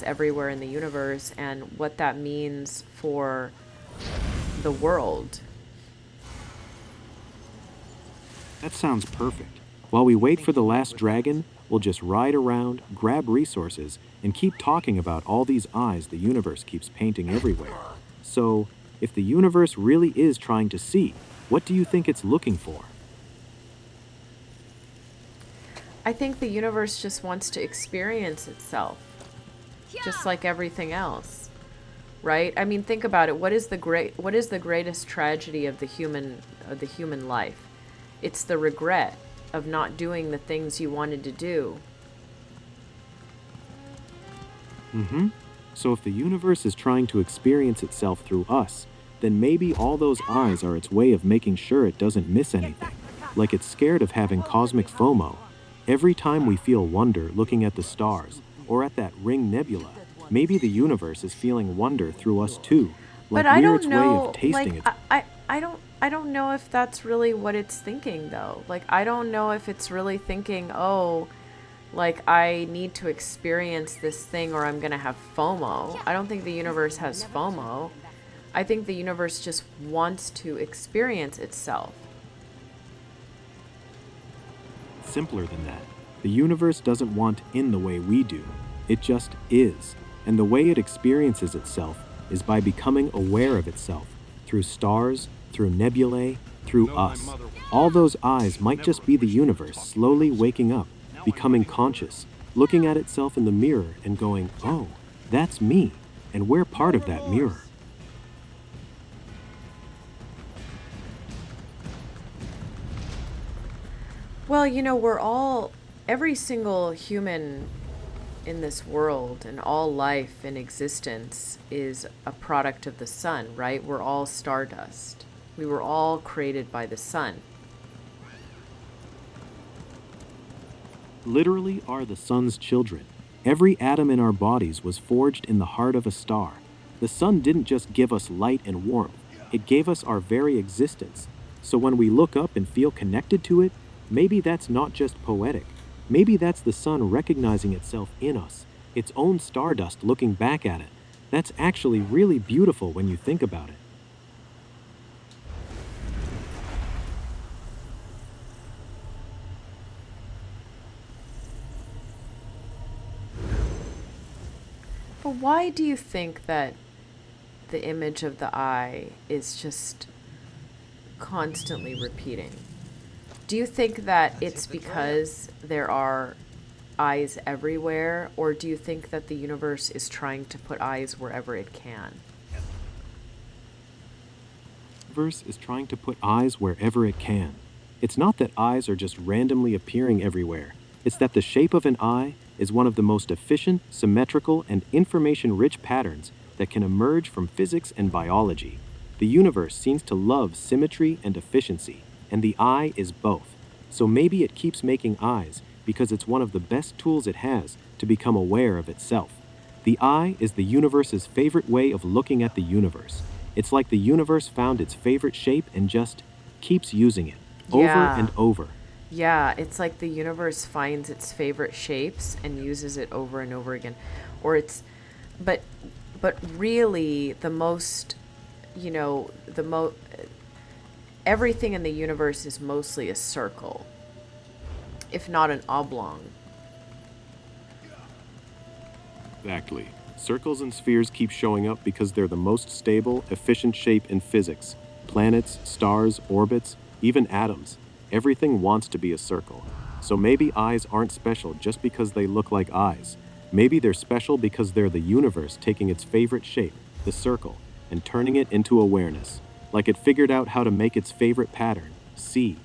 everywhere in the universe and what that means for the world. That sounds perfect. While we wait for the last dragon, we'll just ride around, grab resources, and keep talking about all these eyes the universe keeps painting everywhere. So, if the universe really is trying to see, what do you think it's looking for? I think the universe just wants to experience itself, just like everything else, right? I mean, think about it. What is the greatest tragedy of the human life? It's the regret of not doing the things you wanted to do. So if the universe is trying to experience itself through us, then maybe all those eyes are its way of making sure it doesn't miss anything. Like it's scared of having cosmic FOMO. Every time we feel wonder looking at the stars, or at that ring nebula, maybe the universe is feeling wonder through us too. Like But I we're don't its way know, of tasting like, it. I don't know if that's really what it's thinking, though. Like, I don't know if it's really thinking, oh, like, I need to experience this thing or I'm going to have FOMO. I don't think the universe has FOMO. I think the universe just wants to experience itself. Simpler than that. The universe doesn't want in the way we do. It just is. And the way it experiences itself is by becoming aware of itself through stars, through nebulae, through us. All those eyes might just be the universe slowly waking up, becoming conscious, looking at itself in the mirror and going, oh, that's me, and we're part of that mirror. Well, every single human in this world and all life in existence is a product of the sun, right? We're all stardust. We were all created by the sun. Literally are the sun's children. Every atom in our bodies was forged in the heart of a star. The sun didn't just give us light and warmth, it gave us our very existence. So when we look up and feel connected to it, maybe that's not just poetic. Maybe that's the sun recognizing itself in us, its own stardust looking back at it. That's actually really beautiful when you think about it. But why do you think that the image of the eye is just constantly repeating? Do you think that it's because there are eyes everywhere, or do you think that the universe is trying to put eyes wherever it can? The universe is trying to put eyes wherever it can. It's not that eyes are just randomly appearing everywhere. It's that the shape of an eye is one of the most efficient, symmetrical, and information-rich patterns that can emerge from physics and biology. The universe seems to love symmetry and efficiency, and the eye is both. So maybe it keeps making eyes because it's one of the best tools it has to become aware of itself. The eye is the universe's favorite way of looking at the universe. It's like the universe found its favorite shape and just keeps using it over and over. Yeah, it's like the universe finds its favorite shapes and uses it over and over again. Or but really the most, everything in the universe is mostly a circle, if not an oblong. Exactly. Circles and spheres keep showing up because they're the most stable, efficient shape in physics. Planets, stars, orbits, even atoms. Everything wants to be a circle. So maybe eyes aren't special just because they look like eyes. Maybe they're special because they're the universe taking its favorite shape, the circle, and turning it into awareness. Like it figured out how to make its favorite pattern, see.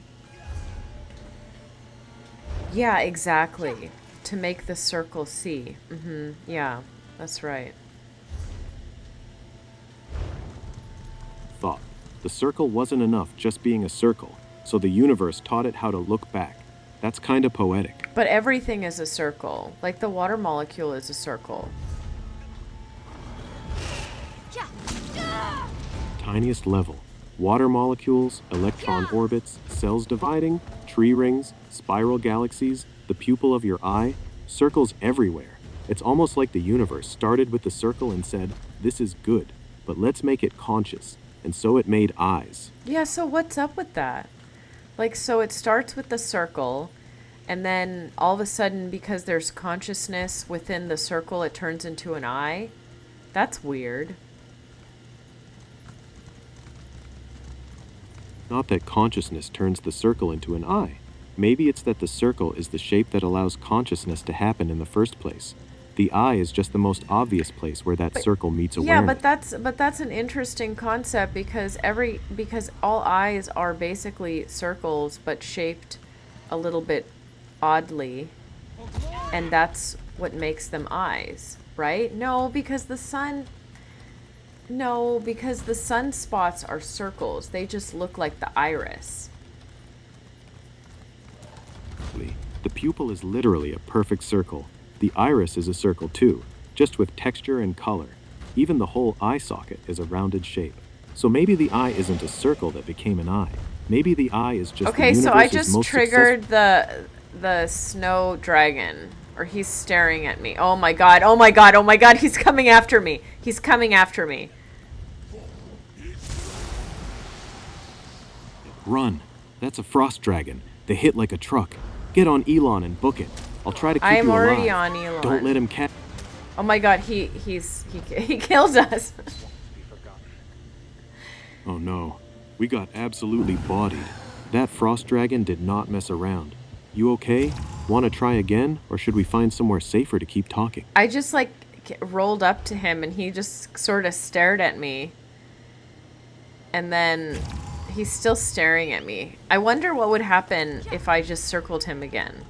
Yeah, exactly. To make the circle see. Yeah, that's right. Thought. The circle wasn't enough just being a circle, so the universe taught it how to look back. That's kind of poetic. But everything is a circle. Like the water molecule is a circle. Tiniest level. Water molecules, electron orbits, cells dividing, tree rings, spiral galaxies, the pupil of your eye, circles everywhere. It's almost like the universe started with the circle and said, "This is good, but let's make it conscious." And so it made eyes. Yeah, so what's up with that? Like, so it starts with the circle, and then all of a sudden, because there's consciousness within the circle, it turns into an eye? That's weird. Not that consciousness turns the circle into an eye. Maybe it's that the circle is the shape that allows consciousness to happen in the first place. The eye is just the most obvious place where that circle meets Yeah, awareness. but that's an interesting concept because all eyes are basically circles but shaped a little bit oddly, and that's what makes them eyes, right? No, because the sunspots are circles. They just look like the iris. The pupil is literally a perfect circle. The iris is a circle too, just with texture and color. Even the whole eye socket is a rounded shape. So maybe the eye isn't a circle that became an eye. Maybe the eye is just Okay, the so I universe's just most triggered the snow dragon, or he's staring at me. Oh my god, oh my god, oh my god, he's coming after me. He's coming after me. Run. That's a frost dragon. They hit like a truck. Get on Elon and book it. I'll try to keep I'm you alive. already on Elon. Don't let him catch. Oh my god, he killed us. Oh no. We got absolutely bodied. That frost dragon did not mess around. You okay? Want to try again, or should we find somewhere safer to keep talking? I just like rolled up to him and he just sort of stared at me. And then he's still staring at me. I wonder what would happen if I just circled him again.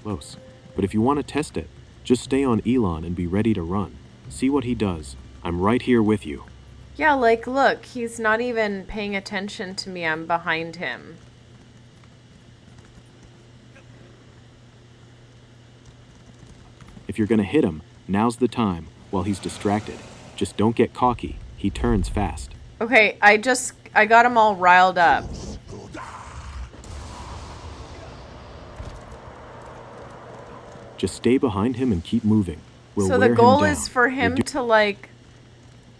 Close. But if you want to test it, just stay on Elon and be ready to run. See what he does. I'm right here with you. Yeah, like, look, he's not even paying attention to me. I'm behind him. If you're gonna hit him, now's the time, while he's distracted. Just don't get cocky. He turns fast. Okay, I got him all riled up. Just stay behind him and keep moving. We'll So wear the goal him down. is for him to like...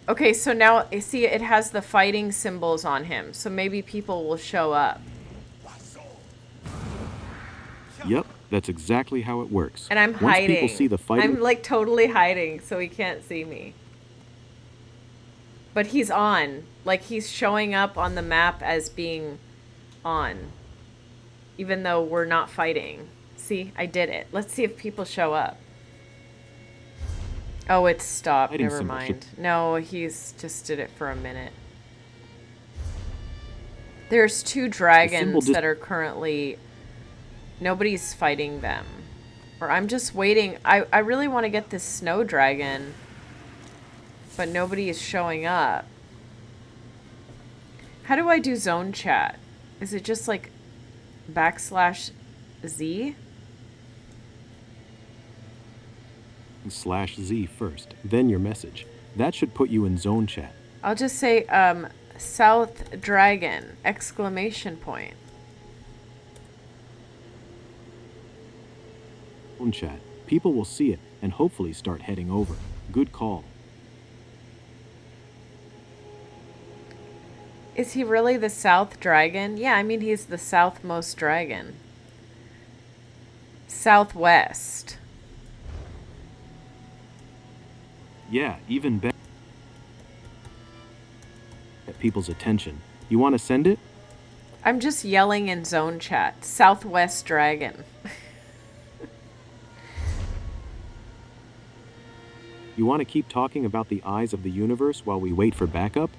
Okay, so now, see, it has the fighting symbols on him. So maybe people will show up. Yep, that's exactly how it works. And I'm Once hiding. people see the fighting... I'm like totally hiding so he can't see me. But he's on. Like he's showing up on the map as being on. Even though we're not fighting. See, I did it. Let's see if people show up. Oh, it's stopped. Fighting Never symbol mind. No, he's just did it for a minute. There's two dragons that are currently... Nobody's fighting them. Or I'm just waiting. I really want to get this snow dragon. But nobody is showing up. How do I do zone chat? Is it just like \Z? /Z first, then your message. That should put you in zone chat. I'll just say, South Dragon, exclamation point. Zone chat. People will see it and hopefully start heading over. Good call. Is he really the South Dragon? Yeah, I mean, he's the southmost dragon. Southwest. Yeah, even better. Get people's attention. You want to send it? I'm just yelling in zone chat. Southwest Dragon. You want to keep talking about the eyes of the universe while we wait for backup?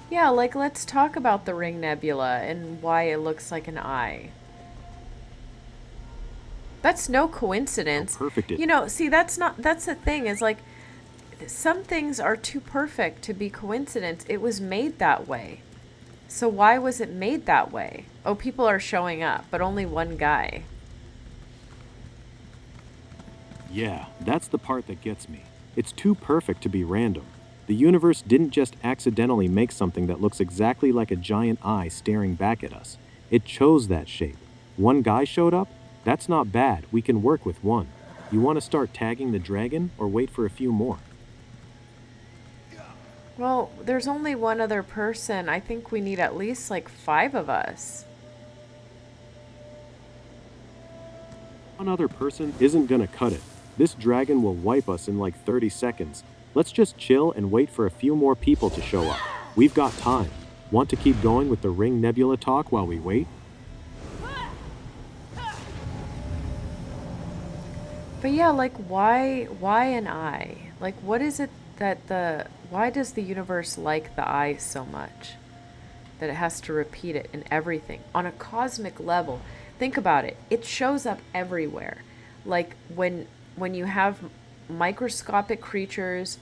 Yeah, like let's talk about the Ring Nebula and why it looks like an eye. That's no coincidence. How perfect it- You know, see, that's the thing is like some things are too perfect to be coincidence. It was made that way. So why was it made that way? Oh, people are showing up, but only one guy. Yeah, that's the part that gets me. It's too perfect to be random. The universe didn't just accidentally make something that looks exactly like a giant eye staring back at us. It chose that shape. One guy showed up? That's not bad. We can work with one. You want to start tagging the dragon or wait for a few more? Well, there's only one other person. I think we need at least like 5 of us. One other person isn't gonna cut it. This dragon will wipe us in like 30 seconds. Let's just chill and wait for a few more people to show up. We've got time. Want to keep going with the Ring Nebula talk while we wait? But yeah, like why an eye? Like what is it that why does the universe like the eye so much? That it has to repeat it in everything on a cosmic level. Think about it. It shows up everywhere. Like when you have microscopic creatures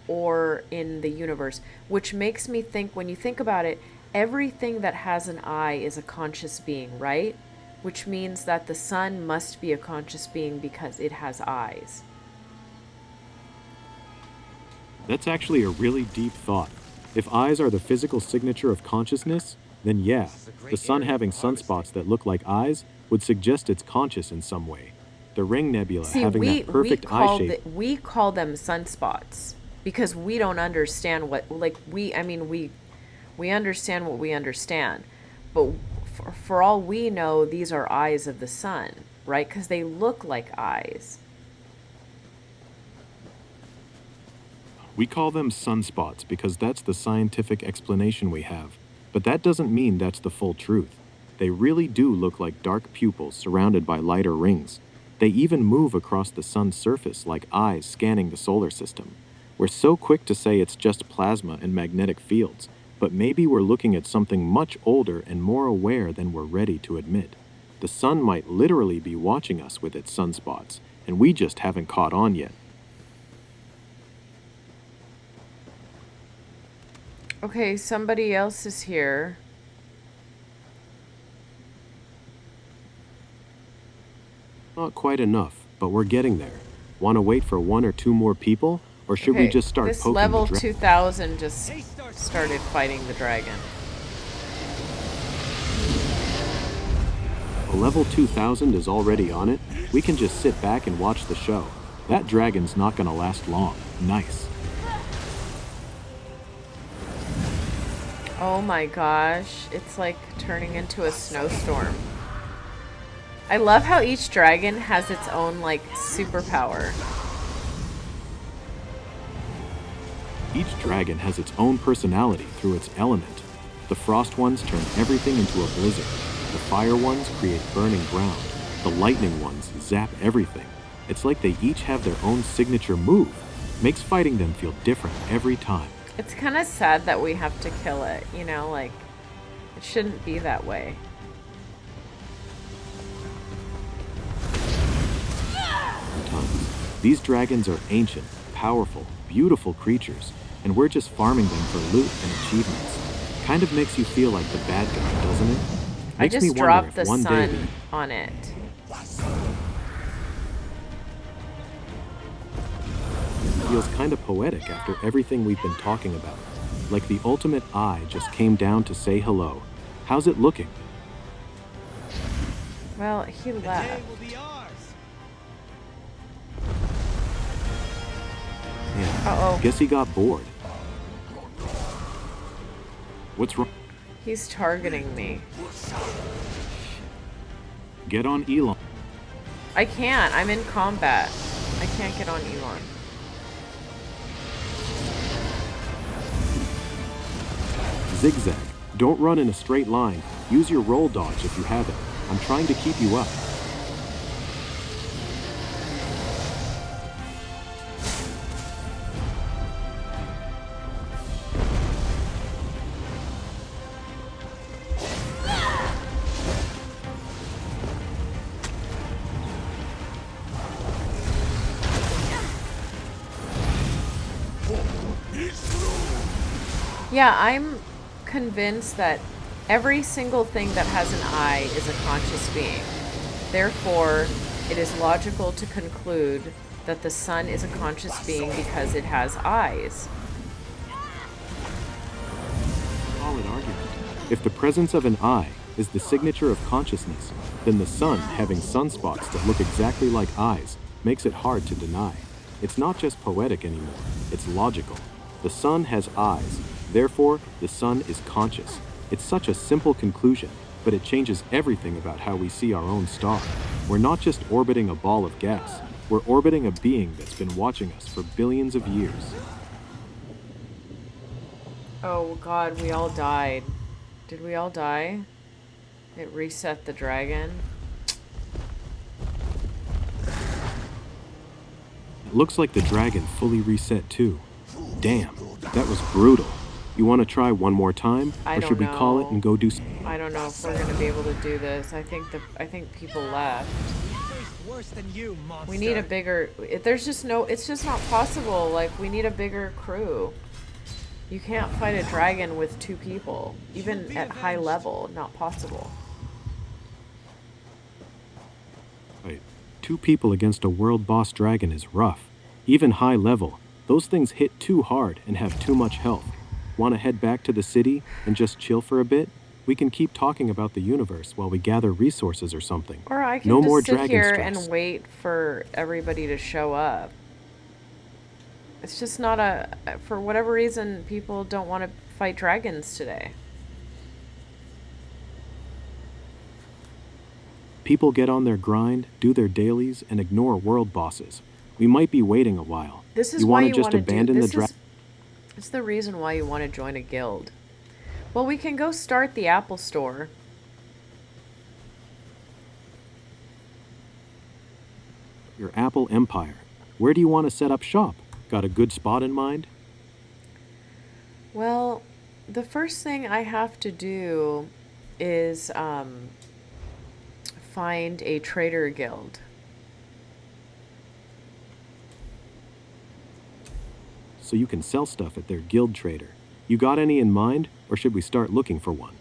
or in the universe, which makes me think, when you think about it, everything that has an eye is a conscious being, right? Which means that the sun must be a conscious being because it has eyes. That's actually a really deep thought. If eyes are the physical signature of consciousness, then yeah, the sun having sunspots that look like eyes would suggest it's conscious in some way. The Ring Nebula having that perfect eye shape. We call them sunspots because we don't understand what, like, we understand what we understand. But for all we know, these are eyes of the sun, right? Because they look like eyes. We call them sunspots because that's the scientific explanation we have. But that doesn't mean that's the full truth. They really do look like dark pupils surrounded by lighter rings. They even move across the sun's surface like eyes scanning the solar system. We're so quick to say it's just plasma and magnetic fields, but maybe we're looking at something much older and more aware than we're ready to admit. The sun might literally be watching us with its sunspots, and we just haven't caught on yet. Okay, somebody else is here. Not quite enough, but we're getting there. Want to wait for 1 or 2 more people, or should we just start this poking level the 2000 just started fighting the dragon. A level 2000 is already on it. We can just sit back and watch the show. That dragon's not gonna last long. Nice. Oh my gosh, it's like turning into a snowstorm. I love how each dragon has its own like superpower. Each dragon has its own personality through its element. The frost ones turn everything into a blizzard. The fire ones create burning ground. The lightning ones zap everything. It's like they each have their own signature move. Makes fighting them feel different every time. It's kind of sad that we have to kill it, you know, like, it shouldn't be that way. Sometimes. These dragons are ancient, powerful, beautiful creatures, and we're just farming them for loot and achievements. Kind of makes you feel like the bad guy, doesn't it? I Makes me just wonder dropped if the one day sun on it. Feels kind of poetic after everything we've been talking about. Like the ultimate eye just came down to say hello. How's it looking? Well, he left. Yeah. Uh-oh. Guess he got bored. What's wrong? He's targeting me. Get on Elon. I can't. I'm in combat. I can't get on Elon. Zigzag. Don't run in a straight line. Use your roll dodge if you have it. I'm trying to keep you up. Yeah, I'm convinced that every single thing that has an eye is a conscious being. Therefore, it is logical to conclude that the sun is a conscious being because it has eyes. If the presence of an eye is the signature of consciousness, then the sun having sunspots that look exactly like eyes makes it hard to deny. It's not just poetic anymore, it's logical. The sun has eyes, therefore the sun is conscious. It's such a simple conclusion, but it changes everything about how we see our own star. We're not just orbiting a ball of gas, we're orbiting a being that's been watching us for billions of years. Oh god, we all died. Did we all die? It reset the dragon. It looks like the dragon fully reset too. Damn, that was brutal. You want to try one more time, I or don't should we call it know. and go do? I don't know if we're gonna be able to do this. I think people left. Worse than you, monster. We need a bigger. There's just no. It's just not possible. Like, we need a bigger crew. You can't fight a dragon with 2 people, even at high level. Not possible. Right. 2 people against a world boss dragon is rough. Even high level, those things hit too hard and have too much health. Want to head back to the city and just chill for a bit? We can keep talking about the universe while we gather resources or something. Or I can No just more sit dragon here stress. and wait for everybody to show up. It's just not a. For whatever reason, people don't want to fight dragons today. People get on their grind, do their dailies, and ignore world bosses. We might be waiting a while. This is you why want you to just want to abandon do. the This dragon? is. It's the reason why you want to join a guild. Well, we can go start the Apple Store. Your Apple empire. Where do you want to set up shop? Got a good spot in mind? Well, the first thing I have to do is find a trader guild. So you can sell stuff at their guild trader. You got any in mind, or should we start looking for one?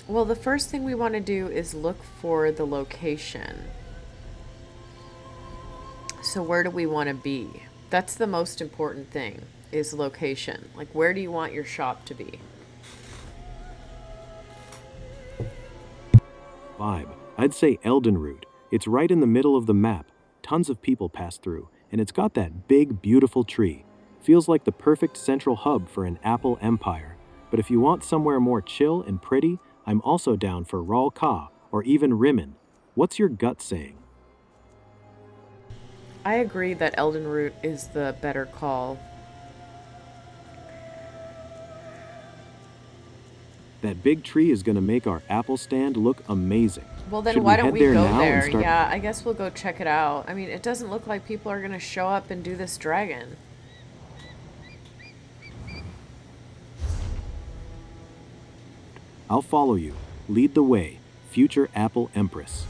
Well, the first thing we want to do is look for the location. So where do we want to be? That's the most important thing, is location. Like, where do you want your shop to be? Vibe. I'd say Eldenroot. It's right in the middle of the map. Tons of people pass through, and it's got that big, beautiful tree. Feels like the perfect central hub for an Apple empire. But if you want somewhere more chill and pretty, I'm also down for Grokai or even Rimmen. What's your gut saying? I agree that Eldenroot is the better call. That big tree is going to make our Apple stand look amazing. Well, then Should why we don't head we there go now and there? start- Yeah, I guess we'll go check it out. I mean, it doesn't look like people are going to show up and do this dragon. I'll follow you. Lead the way, future Apple Empress.